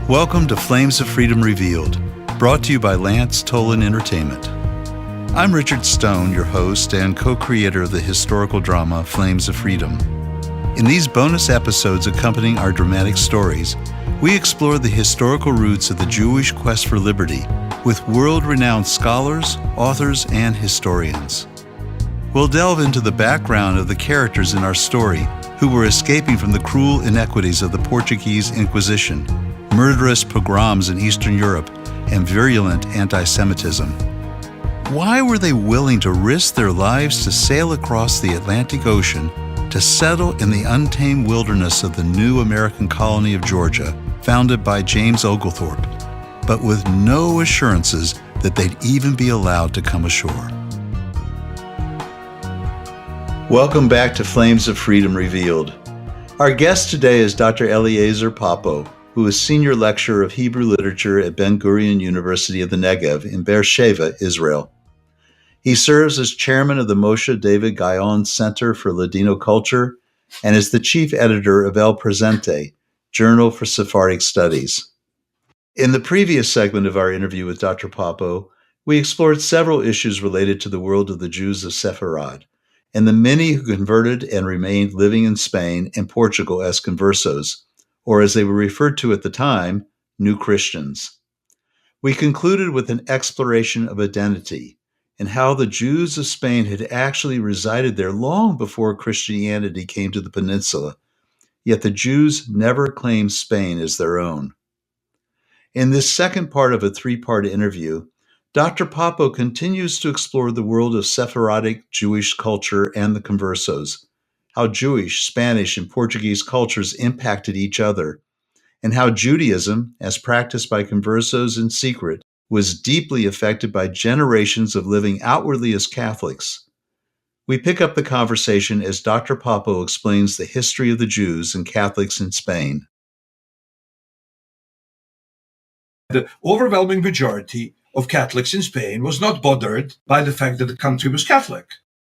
Welcome to Flames of Freedom Revealed, brought to you by Lance Tolan Entertainment. I'm Richard Stone, your host and co-creator of the historical drama Flames of Freedom. In these bonus episodes accompanying our dramatic stories, we explore the historical roots of the Jewish quest for liberty with world-renowned scholars, authors, and historians. We'll delve into the background of the characters in our story who were escaping from the cruel inequities of the Portuguese Inquisition, murderous pogroms in Eastern Europe, and virulent anti-Semitism. Why were they willing to risk their lives to sail across the Atlantic Ocean to settle in the untamed wilderness of the new American colony of Georgia, founded by James Oglethorpe, but with no assurances that they'd even be allowed to come ashore? Welcome back to Flames of Freedom Revealed. Our guest today is Dr. Eliezer Papo, who is Senior Lecturer of Hebrew Literature at Ben-Gurion University of the Negev in Beersheba, Israel. He serves as chairman of the Moshe David Gaon Center for Ladino Culture and is the chief editor of El Presente, Journal for Sephardic Studies. In the previous segment of our interview with Dr. Papo, we explored several issues related to the world of the Jews of Sepharad and the many who converted and remained living in Spain and Portugal as conversos, or as they were referred to at the time, New Christians. We concluded with an exploration of identity and how the Jews of Spain had actually resided there long before Christianity came to the peninsula, yet the Jews never claimed Spain as their own. In this second part of a three-part interview, Dr. Papo continues to explore the world of Sephardic Jewish culture and the conversos, how Jewish, Spanish, and Portuguese cultures impacted each other, and how Judaism, as practiced by conversos in secret, was deeply affected by generations of living outwardly as Catholics. We pick up the conversation as Dr. Papo explains the history of the Jews and Catholics in Spain. The overwhelming majority of Catholics in Spain was not bothered by the fact that the country was Catholic.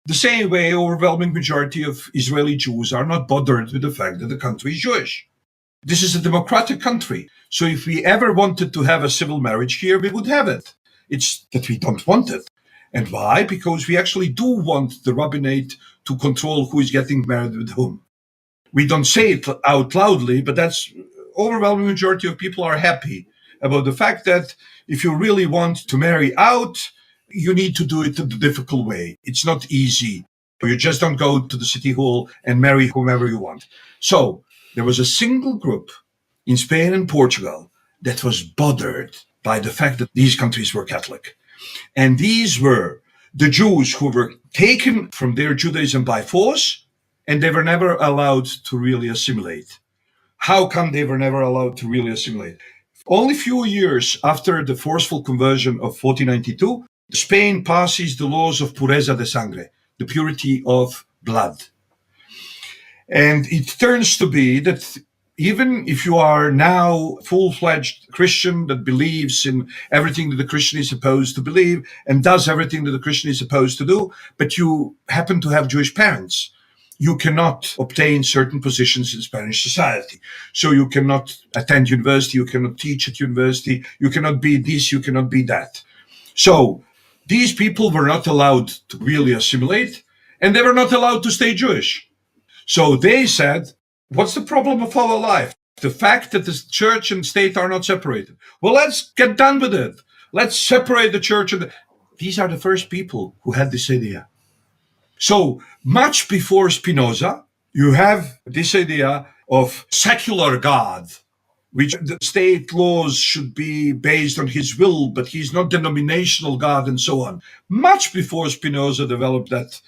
The same way overwhelming majority of Israeli Jews are not bothered with the fact that the country is Jewish. This is a democratic country. So if we ever wanted to have a civil marriage here, we would have it. It's that we don't want it. And why? Because we actually do want the rabbinate to control who is getting married with whom. We don't say it out loudly, but that's overwhelming majority of people are happy about the fact that if you really want to marry out, you need to do it the difficult way. It's not easy. You just don't go to the city hall and marry whomever you want. So there was a single group in Spain and Portugal that was bothered by the fact that these countries were Catholic. And these were the Jews who were taken from their Judaism by force, and they were never allowed to really assimilate. How come they were never allowed to really assimilate? Only a few years after the forceful conversion of 1492, Spain passes the laws of pureza de sangre, the purity of blood. And it turns to be that even if you are now full-fledged Christian that believes in everything that the Christian is supposed to believe and does everything that the Christian is supposed to do, but you happen to have Jewish parents, you cannot obtain certain positions in Spanish society. So you cannot attend university, you cannot teach at university, you cannot be this, you cannot be that. So these people were not allowed to really assimilate, and they were not allowed to stay Jewish. So they said, what's the problem of our life? The fact that the church and state are not separated. Well, let's get done with it. Let's separate the church. These are the first people who had this idea. So much before Spinoza, you have this idea of secular God, which the state laws should be based on his will, but he's not denominational God and so on. Much before Spinoza developed that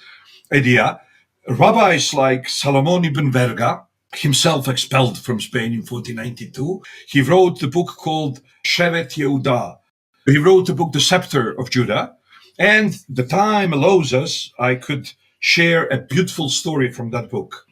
idea, rabbis like Salomon ibn Verga, himself expelled from Spain in 1492, he wrote the book called Shevet Yehuda. He wrote the book The Scepter of Judah, and the time allows us, I could share a beautiful story from that book.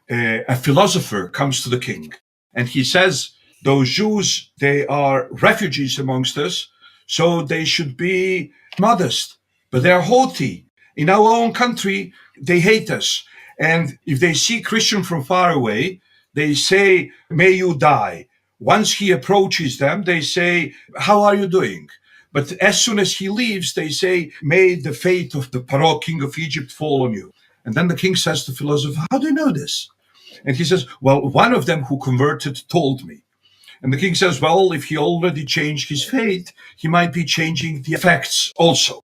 A philosopher comes to the king, and he says, those Jews, they are refugees amongst us, so they should be modest, but they are haughty. In our own country, they hate us. And if they see Christian from far away, they say, may you die. Once he approaches them, they say, "How are you doing?" But as soon as he leaves, they say, "May the fate of the Paro, king of Egypt, fall on you." And then the king says to the philosopher, "How do you know this?" And he says, "Well, one of them who converted told me." And the king says, "Well, if he already changed his fate, he might be changing the effects also."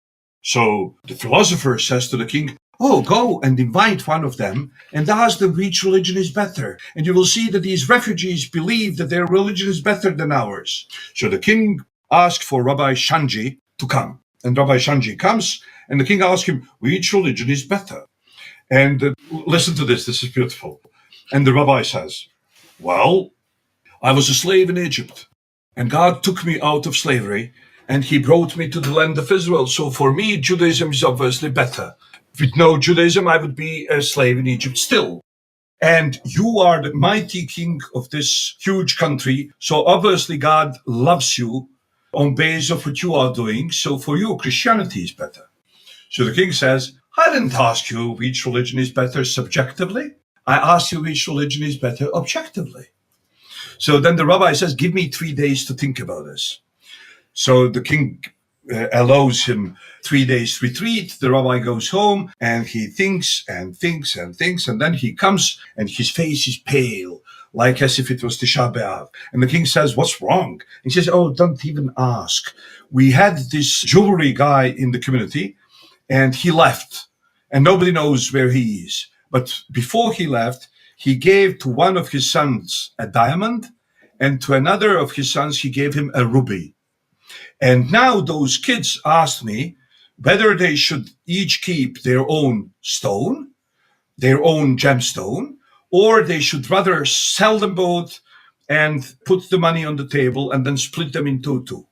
So the philosopher says to the king, "Oh, go and invite one of them and ask them which religion is better. And you will see that these refugees believe that their religion is better than ours." So the king asked for Rabbi Shanji to come. And Rabbi Shanji comes, and the king asks him, "Which religion is better?" And listen to this, this is beautiful. And the rabbi says, "Well, I was a slave in Egypt, and God took me out of slavery, and he brought me to the land of Israel. So for me, Judaism is obviously better. With no Judaism, I would be a slave in Egypt still. And you are the mighty king of this huge country. So obviously God loves you on base of what you are doing. So for you, Christianity is better." So the king says, "I didn't ask you which religion is better subjectively. I asked you which religion is better objectively." So then the rabbi says, "Give me 3 days to think about this." So the king allows him 3 days retreat. The rabbi goes home and he thinks and thinks and thinks. And then he comes and his face is pale, like as if it was Tisha B'Av. And the king says, "What's wrong?" He says, "Oh, don't even ask. We had this jewelry guy in the community and he left and nobody knows where he is. But before he left, he gave to one of his sons a diamond, and to another of his sons, he gave him a ruby. And now those kids asked me whether they should each keep their own stone, their own gemstone, or they should rather sell them both and put the money on the table and then split them into two."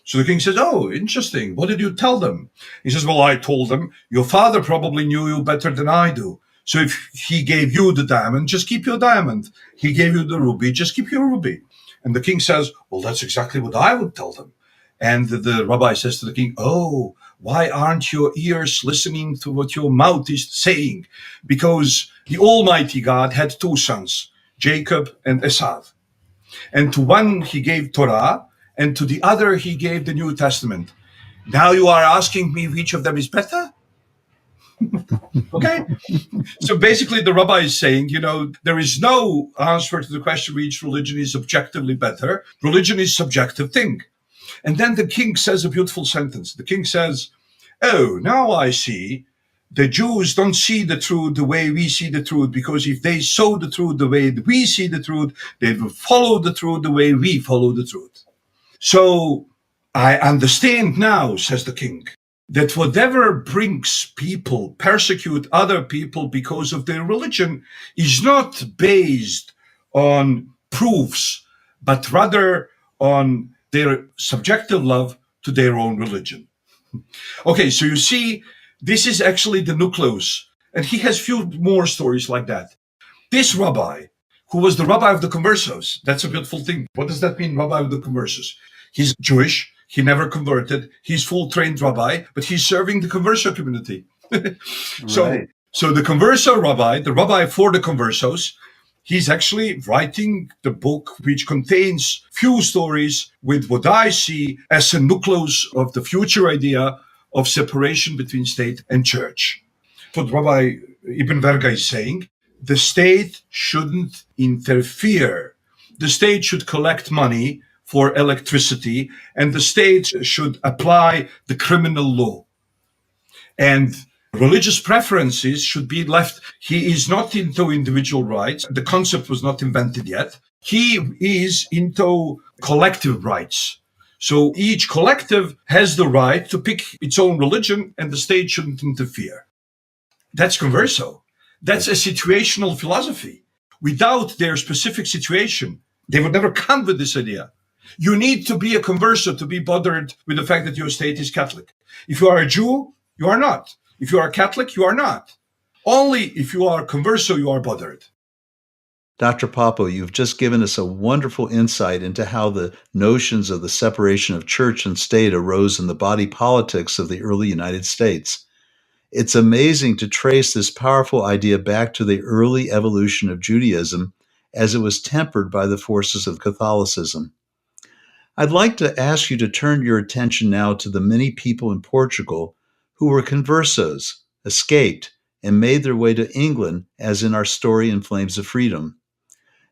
So the king says, "Oh, interesting. What did you tell them?" He says, "Well, I told them, your father probably knew you better than I do. So if he gave you the diamond, just keep your diamond. He gave you the ruby, just keep your ruby." And the king says, "Well, that's exactly what I would tell them." And the rabbi says to the king, "Oh, why aren't your ears listening to what your mouth is saying? Because the Almighty God had two sons, Jacob and Esau. And to one he gave Torah, and to the other he gave the New Testament. Now you are asking me which of them is better?" Okay? So basically the rabbi is saying, there is no answer to the question which religion is objectively better. Religion is a subjective thing. And then the king says a beautiful sentence. The king says, "Oh, now I see. The Jews don't see the truth the way we see the truth, because if they saw the truth the way we see the truth, they would follow the truth the way we follow the truth. So I understand now," says the king, "that whatever brings people persecute other people because of their religion is not based on proofs, but rather on their subjective love to their own religion." Okay, so you see, this is actually the nucleus. And he has few more stories like that. This rabbi, who was the rabbi of the conversos, that's a beautiful thing. What does that mean, rabbi of the conversos? He's Jewish. He never converted. He's full trained rabbi, but he's serving the converso community. so, Right. so the converso rabbi, the rabbi for the conversos, he's actually writing the book which contains few stories with what I see as a nucleus of the future idea of separation between state and church. What Rabbi Ibn Verga is saying, the state shouldn't interfere. The state should collect money for electricity, and the state should apply the criminal law. And religious preferences should be left. He is not into individual rights. The concept was not invented yet. He is into collective rights. So each collective has the right to pick its own religion, and the state shouldn't interfere. That's converso. That's a situational philosophy. Without their specific situation, they would never come with this idea. You need to be a converso to be bothered with the fact that your state is Catholic. If you are a Jew, you are not. If you are a Catholic, you are not. Only if you are a converso, you are bothered. Dr. Papo, you've just given us a wonderful insight into how the notions of the separation of church and state arose in the body politics of the early United States. It's amazing to trace this powerful idea back to the early evolution of Judaism as it was tempered by the forces of Catholicism. I'd like to ask you to turn your attention now to the many people in Portugal who were conversos, escaped, and made their way to England, as in our story in Flames of Freedom.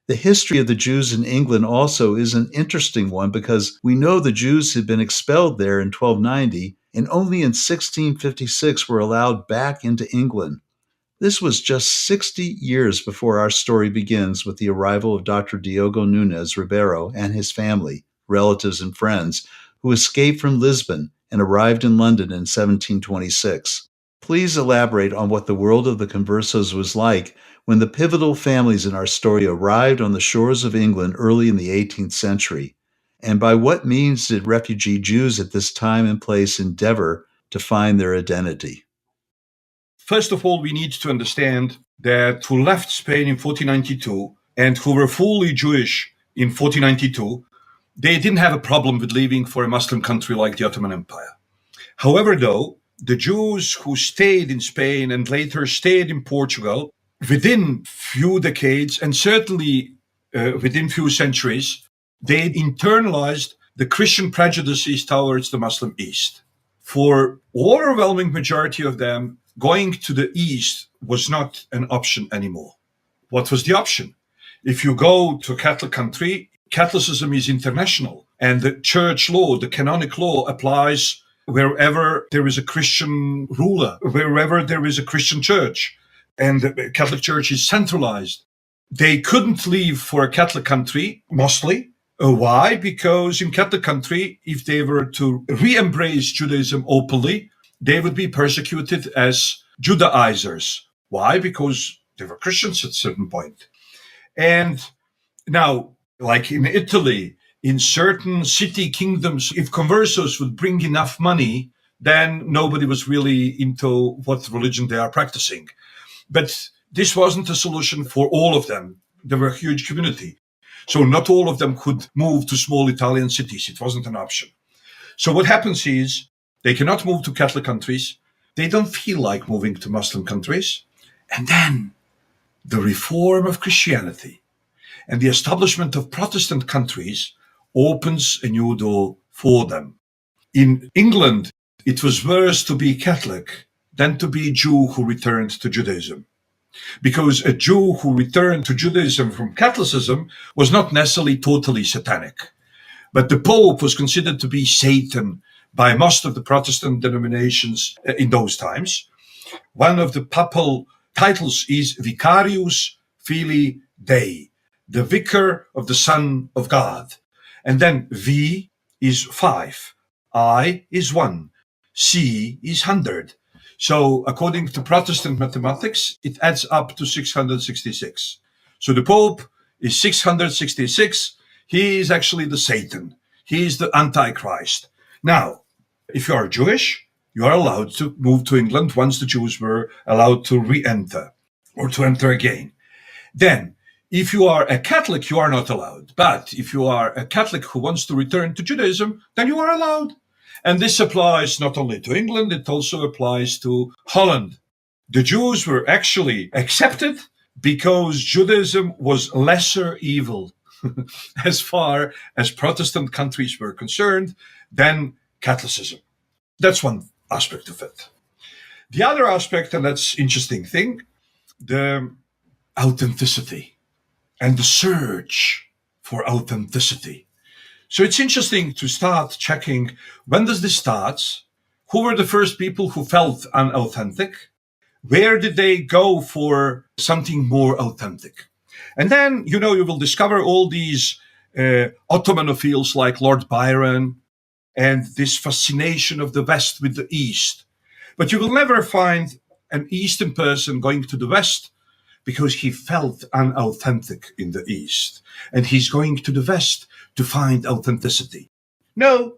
The history of the Jews in England also is an interesting one because we know the Jews had been expelled there in 1290 and only in 1656 were allowed back into England. This was just 60 years before our story begins with the arrival of Dr. Diogo Nunes Ribeiro and his family, relatives, and friends, who escaped from Lisbon and arrived in London in 1726. Please elaborate on what the world of the Conversos was like when the pivotal families in our story arrived on the shores of England early in the 18th century, and by what means did refugee Jews at this time and place endeavor to find their identity? First of all, we need to understand that who left Spain in 1492 and who were fully Jewish in 1492, they didn't have a problem with leaving for a Muslim country like the Ottoman Empire. However, though, the Jews who stayed in Spain and later stayed in Portugal within few decades and certainly within few centuries, they internalized the Christian prejudices towards the Muslim East. For overwhelming majority of them, going to the East was not an option anymore. What was the option? If you go to a Catholic country, Catholicism is international, and the church law, the canonic law, applies wherever there is a Christian ruler, wherever there is a Christian church, and the Catholic Church is centralized. They couldn't leave for a Catholic country, mostly. Why? Because in Catholic country, if they were to re-embrace Judaism openly, they would be persecuted as Judaizers. Why? Because they were Christians at a certain point. And now, like in Italy, in certain city kingdoms, if conversos would bring enough money, then nobody was really into what religion they are practicing. But this wasn't a solution for all of them. There were a huge community. So not all of them could move to small Italian cities. It wasn't an option. So what happens is they cannot move to Catholic countries. They don't feel like moving to Muslim countries. And then the reform of Christianity and the establishment of Protestant countries opens a new door for them. In England, it was worse to be Catholic than to be a Jew who returned to Judaism. Because a Jew who returned to Judaism from Catholicism was not necessarily totally satanic. But the Pope was considered to be Satan by most of the Protestant denominations in those times. One of the papal titles is Vicarius Filii Dei, the vicar of the Son of God. And then V is 5, I is 1, C is 100. So according to Protestant mathematics, it adds up to 666. So the Pope is 666. He is actually the Satan. He is the Antichrist. Now, if you are Jewish, you are allowed to move to England once the Jews were allowed to re-enter or to enter again. Then, if you are a Catholic, you are not allowed. But if you are a Catholic who wants to return to Judaism, then you are allowed. And this applies not only to England, it also applies to Holland. The Jews were actually accepted because Judaism was lesser evil as far as Protestant countries were concerned than Catholicism. That's one aspect of it. The other aspect, and that's interesting thing, the authenticity and the search for authenticity. So it's interesting to start checking, when does this start? Who were the first people who felt unauthentic? Where did they go for something more authentic? And then, you will discover all these Ottomanophiles like Lord Byron and this fascination of the West with the East. But you will never find an Eastern person going to the West because he felt unauthentic in the East. And he's going to the West to find authenticity. No,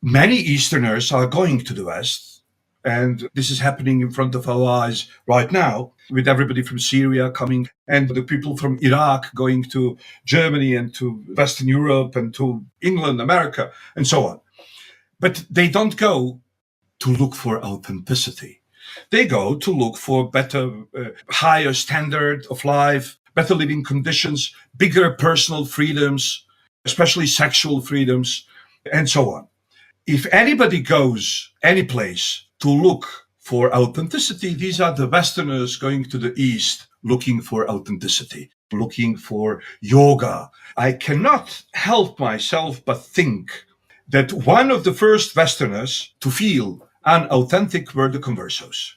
many Easterners are going to the West. And this is happening in front of our eyes right now, with everybody from Syria coming and the people from Iraq going to Germany and to Western Europe and to England, America, and so on. But they don't go to look for authenticity. They go to look for better, higher standard of life, better living conditions, bigger personal freedoms, especially sexual freedoms, and so on. If anybody goes any place to look for authenticity, these are the Westerners going to the East looking for authenticity, looking for yoga. I cannot help myself but think that one of the first Westerners to feel unauthentic were the conversos.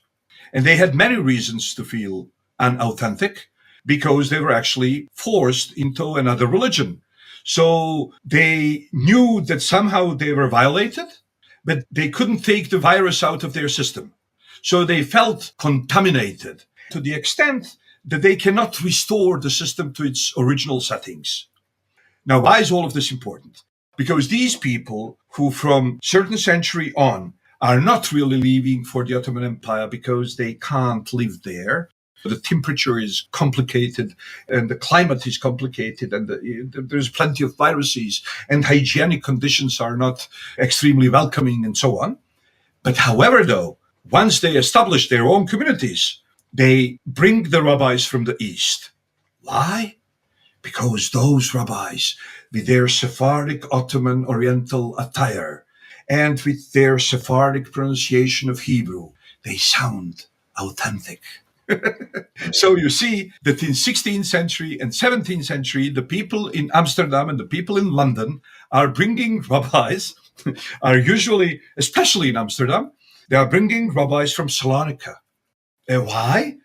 And they had many reasons to feel unauthentic because they were actually forced into another religion. So they knew that somehow they were violated, but they couldn't take the virus out of their system. So they felt contaminated to the extent that they cannot restore the system to its original settings. Now, why is all of this important? Because these people who from certain century on are not really leaving for the Ottoman Empire because they can't live there. The temperature is complicated and the climate is complicated and there's plenty of viruses and hygienic conditions are not extremely welcoming and so on. But however, though, once they establish their own communities, they bring the rabbis from the East. Why? Because those rabbis, with their Sephardic Ottoman Oriental attire and with their Sephardic pronunciation of Hebrew, they sound authentic. So you see that in 16th century and 17th century, the people in Amsterdam and the people in London are bringing rabbis, are usually, especially in Amsterdam, they are bringing rabbis from Salonika. Why?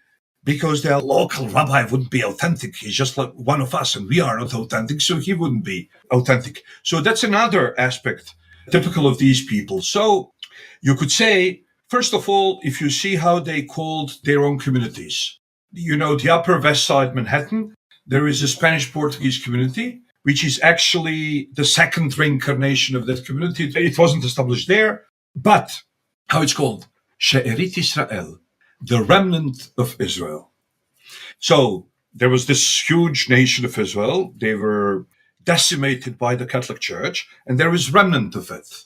Because their local rabbi wouldn't be authentic. He's just like one of us, and we are not authentic, so he wouldn't be authentic. So that's another aspect typical of these people. So you could say, first of all, if you see how they called their own communities, the Upper West Side Manhattan, there is a Spanish-Portuguese community, which is actually the second reincarnation of that community. It wasn't established there, but how it's called? She'erit Israel, the remnant of Israel. So there was this huge nation of Israel. They were decimated by the Catholic Church, and there was remnant of it.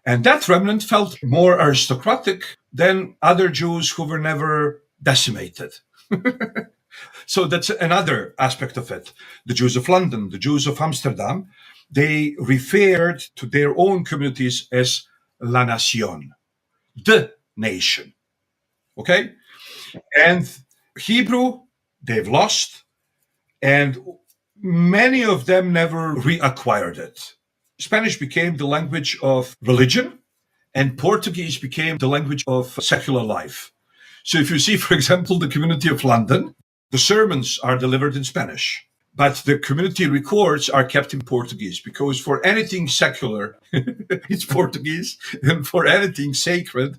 And that remnant felt more aristocratic than other Jews who were never decimated. So that's another aspect of it. The Jews of London, the Jews of Amsterdam, they referred to their own communities as La Nation, the nation. Okay? And Hebrew, they've lost, and many of them never reacquired it. Spanish became the language of religion, and Portuguese became the language of secular life. So if you see, for example, the community of London, the sermons are delivered in Spanish, but the community records are kept in Portuguese, because for anything secular, it's Portuguese, and for anything sacred,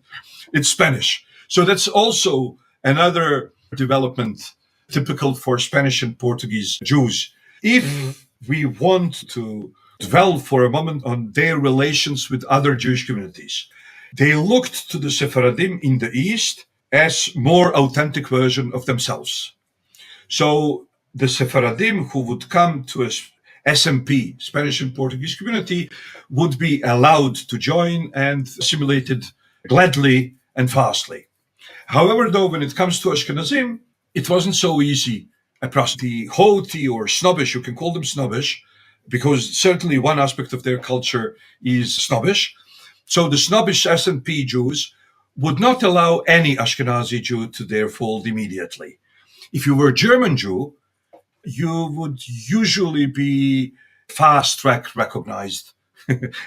it's Spanish. So that's also another development typical for Spanish and Portuguese Jews. If we want to dwell for a moment on their relations with other Jewish communities, they looked to the Sephardim in the East as more authentic version of themselves. So the Sephardim who would come to a SMP, Spanish and Portuguese community, would be allowed to join and assimilated gladly and fastly. However, though, when it comes to Ashkenazim, it wasn't so easy. Across the haughty or snobbish, you can call them snobbish, because certainly one aspect of their culture is snobbish. So the snobbish S&P Jews would not allow any Ashkenazi Jew to their fold immediately. If you were a German Jew, you would usually be fast-track recognized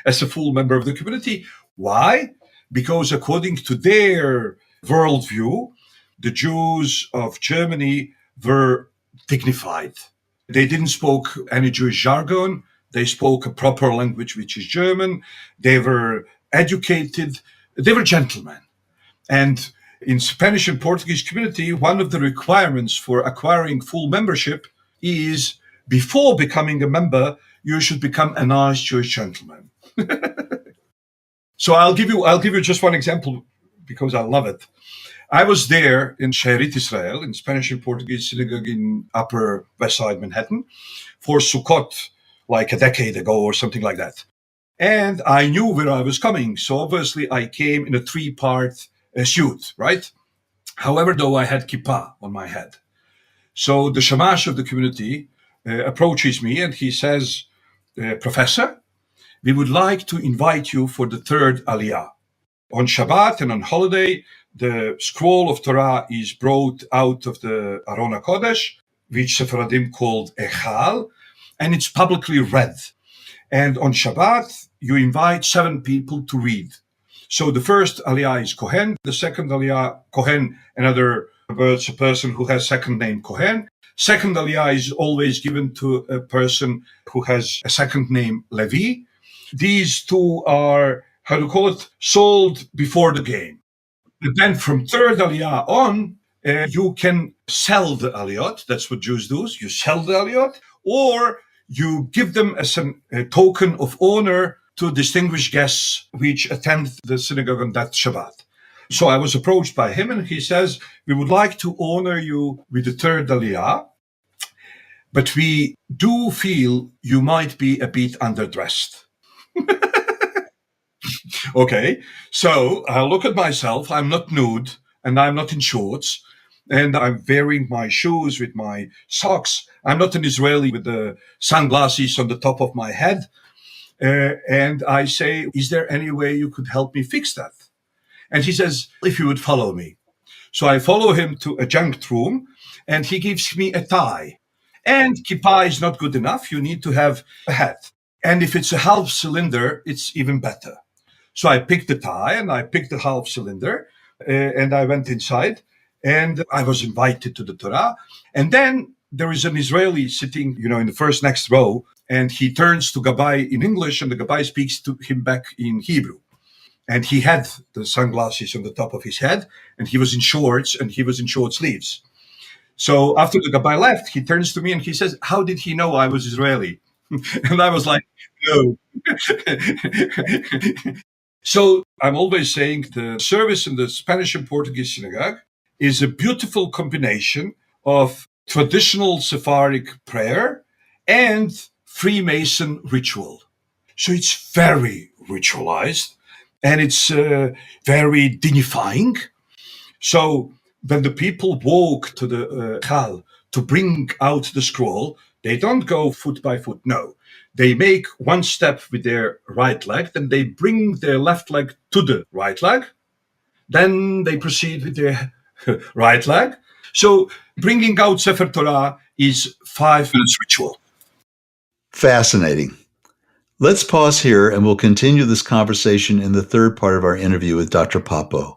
as a full member of the community. Why? Because according to their worldview, the Jews of Germany were dignified. They didn't speak any Jewish jargon. They spoke a proper language, which is German. They were educated. They were gentlemen. And in Spanish and Portuguese community, one of the requirements for acquiring full membership is before becoming a member, you should become a nice Jewish gentleman. So I'll give you just one example because I love it. I was there in She'erit Israel, in Spanish and Portuguese synagogue in Upper West Side Manhattan, for Sukkot, like a decade ago or something like that. And I knew where I was coming, so obviously I came in a three-part suit, right? However, though, I had kippah on my head. So the shamash of the community approaches me and he says, Professor, we would like to invite you for the third Aliyah. On Shabbat and on holiday, the scroll of Torah is brought out of the Aron HaKodesh, which Sephardim called Echal, and it's publicly read. And on Shabbat, you invite 7 people to read. So the first Aliyah is Kohen, the second Aliyah, Kohen, another words, a person who has second name Kohen. Second Aliyah is always given to a person who has a second name Levi. These two are, sold before the game. But then from third Aliyah on, you can sell the Aliyot. That's what Jews do. You sell the Aliyot, or you give them as a token of honor to distinguished guests which attend the synagogue on that Shabbat. So I was approached by him and he says, we would like to honor you with the third Aliyah, but we do feel you might be a bit underdressed. Okay, so I look at myself, I'm not nude and I'm not in shorts and I'm wearing my shoes with my socks. I'm not an Israeli with the sunglasses on the top of my head. And I say, is there any way you could help me fix that? And he says, if you would follow me. So I follow him to a junked room and he gives me a tie. And kippah is not good enough. You need to have a hat. And if it's a half cylinder, it's even better. So I picked the tie and I picked the half cylinder and I went inside and I was invited to the Torah. And then there is an Israeli sitting, in the first next row, and he turns to Gabbai in English and the Gabbai speaks to him back in Hebrew. And he had the sunglasses on the top of his head and he was in shorts and he was in short sleeves. So after the Gabbai left, he turns to me and he says, how did he know I was Israeli? And I was like, no. So I'm always saying the service in the Spanish and Portuguese synagogue is a beautiful combination of traditional Sephardic prayer and Freemason ritual. So it's very ritualized and it's very dignifying. So when the people walk to the Chal to bring out the scroll, they don't go foot by foot. No, they make one step with their right leg, then they bring their left leg to the right leg. Then they proceed with their right leg. So bringing out Sefer Torah is 5 minutes ritual. Fascinating. Let's pause here and we'll continue this conversation in the third part of our interview with Dr. Papo.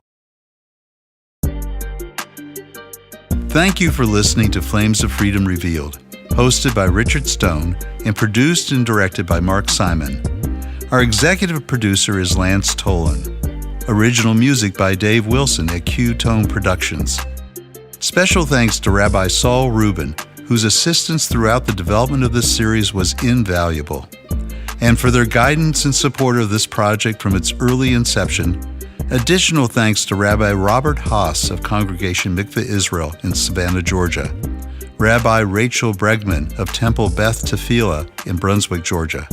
Thank you for listening to Flames of Freedom Revealed, hosted by Richard Stone and produced and directed by Mark Simon. Our executive producer is Lance Tolan. Original music by Dave Wilson at Q-Tone Productions. Special thanks to Rabbi Saul Rubin, whose assistance throughout the development of this series was invaluable, and for their guidance and support of this project from its early inception. Additional thanks to Rabbi Robert Haas of Congregation Mikveh Israel in Savannah, Georgia, Rabbi Rachel Bregman of Temple Beth Tefillah in Brunswick, Georgia,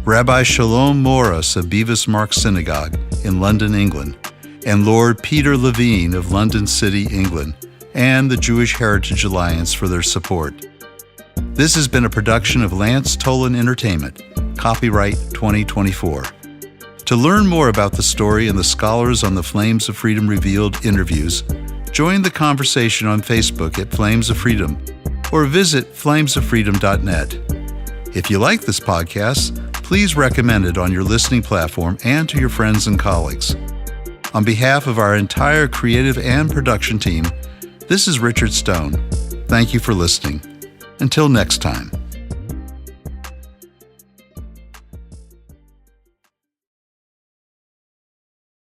Rabbi Shalom Morris of Beavis Mark Synagogue in London, England, and Lord Peter Levine of London City, England, and the Jewish Heritage Alliance for their support. This has been a production of Lance Tolan Entertainment, copyright 2024. To learn more about the story and the scholars on the Flames of Freedom Revealed interviews, join the conversation on Facebook at Flames of Freedom or visit flamesoffreedom.net. If you like this podcast, please recommend it on your listening platform and to your friends and colleagues. On behalf of our entire creative and production team, this is Richard Stone. Thank you for listening. Until next time.